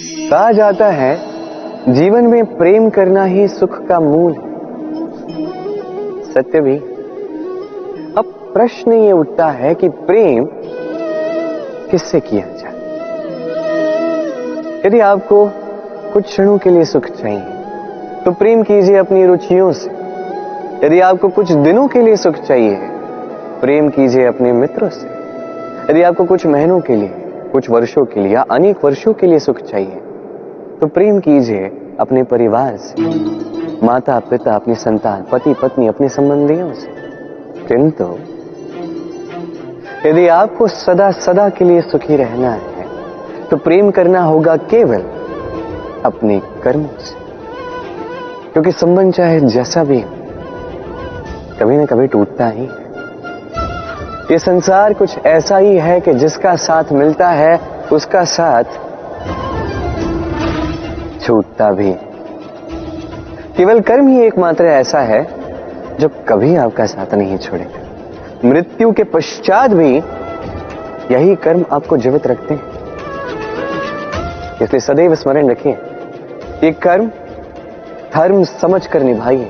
कहा जाता है जीवन में प्रेम करना ही सुख का मूल है। सत्य भी। अब प्रश्न ये उठता है कि प्रेम किससे किया जाए। यदि आपको कुछ क्षणों के लिए सुख चाहिए तो प्रेम कीजिए अपनी रुचियों से। यदि आपको कुछ दिनों के लिए सुख चाहिए प्रेम कीजिए अपने मित्रों से। यदि आपको कुछ महीनों के लिए, कुछ वर्षों के लिए या अनेक वर्षों के लिए सुख चाहिए तो प्रेम कीजिए अपने परिवार से, माता पिता, अपनी संतान, पति पत्नी, अपने संबंधियों से। किंतु यदि आपको सदा सदा के लिए सुखी रहना है तो प्रेम करना होगा केवल अपने कर्मों से, क्योंकि संबंध चाहे जैसा भी हो कभी ना कभी टूटता ही है। ये संसार कुछ ऐसा ही है कि जिसका साथ मिलता है उसका साथ छूटता भी। केवल कर्म ही एकमात्र ऐसा है जो कभी आपका साथ नहीं छोड़ेगा। मृत्यु के पश्चात भी यही कर्म आपको जीवित रखते हैं। इसलिए सदैव स्मरण रखिए, ये कर्म धर्म समझकर निभाइए।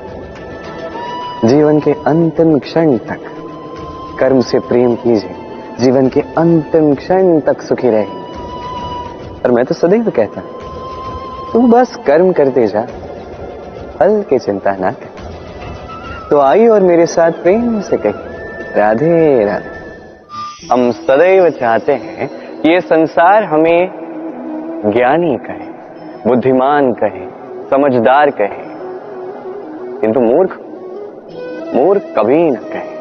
जीवन के अंतिम क्षण तक कर्म से प्रेम कीजिए, जीवन के अंतिम क्षण तक सुखी रहिए। और मैं तो सदैव कहता हूं, तू बस कर्म करते जा, फल की चिंता ना कर। तो आइए और मेरे साथ प्रेम से कहिए, राधे राधे। हम सदैव चाहते हैं कि ये संसार हमें ज्ञानी कहे, बुद्धिमान कहे, समझदार कहे, किंतु मूर्ख कभी न कहे।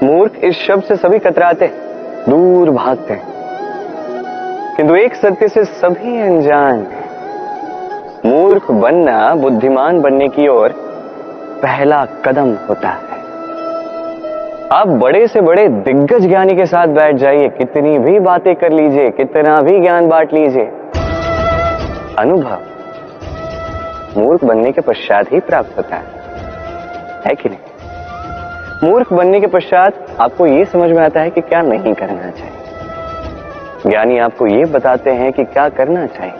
मूर्ख इस शब्द से सभी कतराते, दूर भागते हैं, किंतु एक सत्य से सभी अनजान हैं। मूर्ख बनना बुद्धिमान बनने की ओर पहला कदम होता है। आप बड़े से बड़े दिग्गज ज्ञानी के साथ बैठ जाइए, कितनी भी बातें कर लीजिए, कितना भी ज्ञान बांट लीजिए, अनुभव मूर्ख बनने के पश्चात ही प्राप्त होता है कि नहीं? मूर्ख बनने के पश्चात आपको यह समझ में आता है कि क्या नहीं करना चाहिए। ज्ञानी आपको यह बताते हैं कि क्या करना चाहिए,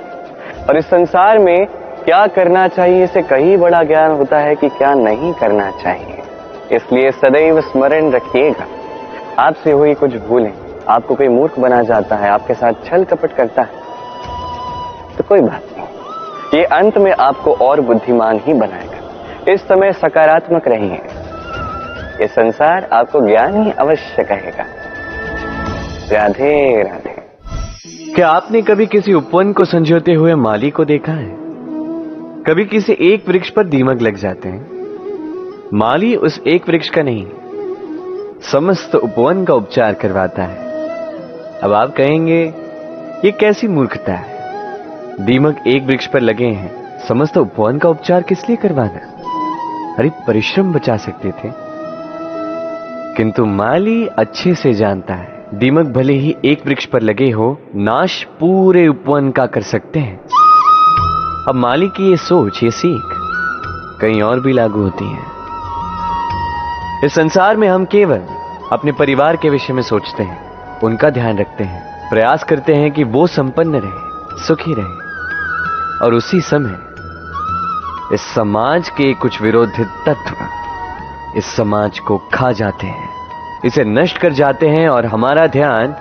और इस संसार में क्या करना चाहिए से कहीं बड़ा ज्ञान होता है कि क्या नहीं करना चाहिए। इसलिए सदैव स्मरण रखिएगा, आपसे हुई कुछ भूलें, आपको कोई मूर्ख बना जाता है, आपके साथ छल कपट करता है, तो कोई बात नहीं, ये अंत में आपको और बुद्धिमान ही बनाएगा। इस समय सकारात्मक रहिए, ये संसार आपको ज्ञान ही अवश्य कहेगा। राधे राधे। क्या आपने कभी किसी उपवन को संजोते हुए माली को देखा है? कभी किसी एक वृक्ष पर दीमक लग जाते हैं। माली उस एक वृक्ष का नहीं, समस्त उपवन का उपचार करवाता है। अब आप कहेंगे ये कैसी मूर्खता है, दीमक एक वृक्ष पर लगे हैं, समस्त उपवन का उपचार किस लिए करवाना? अरे परिश्रम बचा सकते थे। किंतु माली अच्छे से जानता है दीमक भले ही एक वृक्ष पर लगे हो, नाश पूरे उपवन का कर सकते हैं। अब माली की ये सोच, ये सीख कहीं और भी लागू होती है। इस संसार में हम केवल अपने परिवार के विषय में सोचते हैं, उनका ध्यान रखते हैं, प्रयास करते हैं कि वो संपन्न रहे, सुखी रहे, और उसी समय इस समाज के कुछ विरोधी तत्व इस समाज को खा जाते हैं, इसे नष्ट कर जाते हैं, और हमारा ध्यान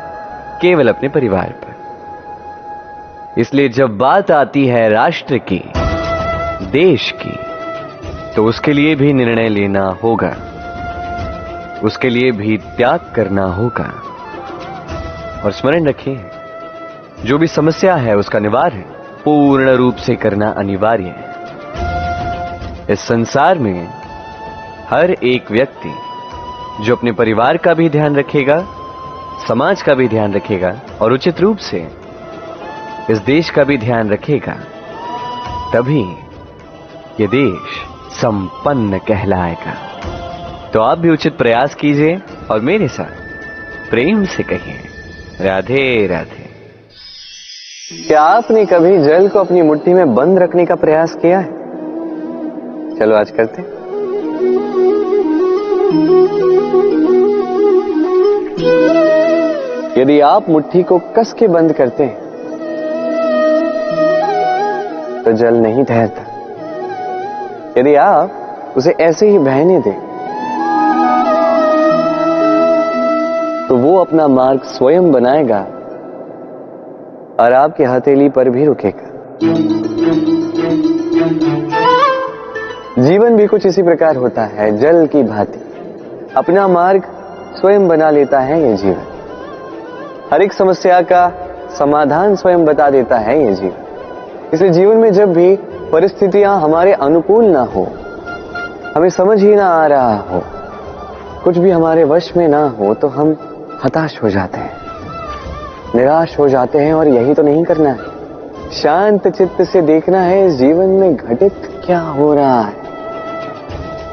केवल अपने परिवार पर। इसलिए जब बात आती है राष्ट्र की, देश की, तो उसके लिए भी निर्णय लेना होगा, उसके लिए भी त्याग करना होगा। और स्मरण रखिए, जो भी समस्या है उसका निवारण पूर्ण रूप से करना अनिवार्य है। इस संसार में हर एक व्यक्ति जो अपने परिवार का भी ध्यान रखेगा, समाज का भी ध्यान रखेगा, और उचित रूप से इस देश का भी ध्यान रखेगा, तभी ये देश संपन्न कहलाएगा। तो आप भी उचित प्रयास कीजिए और मेरे साथ प्रेम से कहिए, राधे राधे। क्या आपने कभी जल को अपनी मुट्ठी में बंद रखने का प्रयास किया है? चलो आज करते हैं। यदि आप मुट्ठी को कस के बंद करते हैं तो जल नहीं ठहरता। यदि आप उसे ऐसे ही बहने दें तो वो अपना मार्ग स्वयं बनाएगा और आपकी हथेली पर भी रुकेगा। जीवन भी कुछ इसी प्रकार होता है, जल की भांति अपना मार्ग स्वयं बना लेता है ये जीवन। हर एक समस्या का समाधान स्वयं बता देता है ये जीवन। इसलिए जीवन में जब भी परिस्थितियां हमारे अनुकूल ना हो, हमें समझ ही ना आ रहा हो, कुछ भी हमारे वश में ना हो, तो हम हताश हो जाते हैं, निराश हो जाते हैं। और यही तो नहीं करना है। शांत चित्त से देखना है इस जीवन में घटित क्या हो रहा है।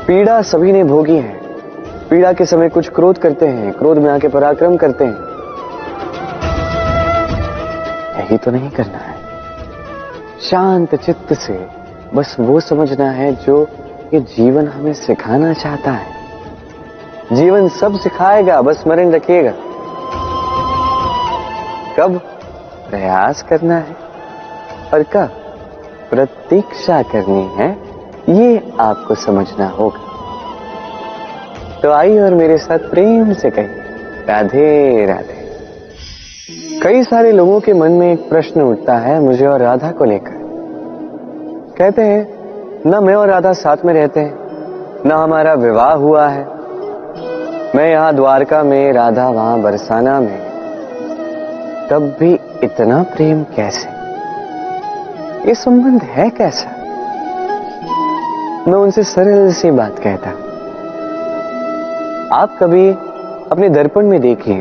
पीड़ा सभी ने भोगी है। पीड़ा के समय कुछ क्रोध करते हैं, क्रोध में आके पराक्रम करते हैं। यही तो नहीं करना है। शांत चित्त से बस वो समझना है जो ये जीवन हमें सिखाना चाहता है। जीवन सब सिखाएगा, बस स्मरण रखिएगा कब प्रयास करना है और कब प्रतीक्षा करनी है, ये आपको समझना होगा। तो आइए और मेरे साथ प्रेम से कहिए राधे राधे। कई सारे लोगों के मन में एक प्रश्न उठता है मुझे और राधा को लेकर। कहते हैं ना मैं और राधा साथ में रहते हैं, ना हमारा विवाह हुआ है, मैं यहां द्वारका में, राधा वहां बरसाना में, तब भी इतना प्रेम कैसे? ये संबंध है कैसा? मैं उनसे सरल सी बात कहता, आप कभी अपने दर्पण में देखिए,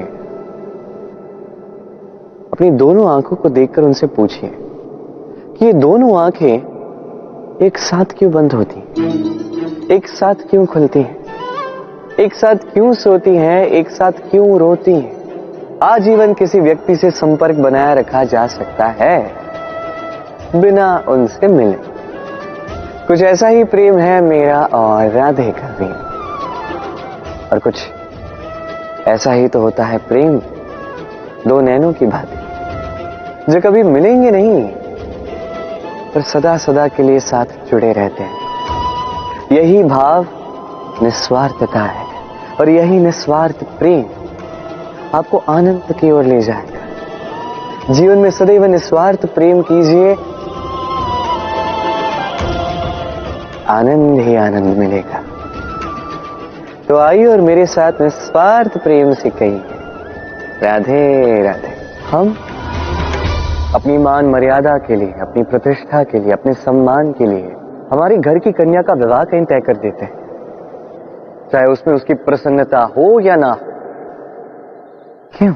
अपनी दोनों आंखों को देखकर उनसे पूछिए कि ये दोनों आंखें एक साथ क्यों बंद होती हैं, एक साथ क्यों खुलती हैं, एक साथ क्यों सोती हैं, एक साथ क्यों रोती हैं? आजीवन किसी व्यक्ति से संपर्क बनाया रखा जा सकता है बिना उनसे मिले। कुछ ऐसा ही प्रेम है मेरा और राधे का भी, और कुछ ऐसा ही तो होता है प्रेम दो नैनों की भांति, जो कभी मिलेंगे नहीं पर सदा सदा के लिए साथ जुड़े रहते हैं। यही भाव निस्वार्थता है, और यही निस्वार्थ प्रेम आपको आनंद की ओर ले जाएगा। जीवन में सदैव निस्वार्थ प्रेम कीजिए, आनंद ही आनंद मिलेगा। तो आइए और मेरे साथ निस्वार्थ प्रेम से कहिए राधे राधे। हम अपनी मान मर्यादा के लिए, अपनी प्रतिष्ठा के लिए, अपने सम्मान के लिए हमारे घर की कन्या का विवाह कहीं तय कर देते हैं, चाहे उसमें उसकी प्रसन्नता हो या ना हो। क्यों?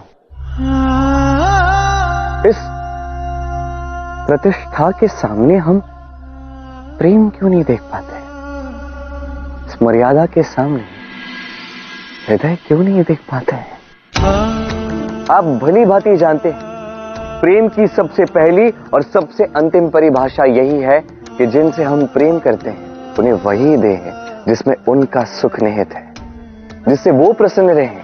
इस प्रतिष्ठा के सामने हम प्रेम क्यों नहीं देख पाते? इस मर्यादा के सामने हृदय क्यों नहीं देख पाते हैं? आप भली भांति जानते हैं प्रेम की सबसे पहली और सबसे अंतिम परिभाषा यही है कि जिनसे हम प्रेम करते हैं उन्हें वही दें जिसमें उनका सुख निहित है, जिससे वो प्रसन्न रहें,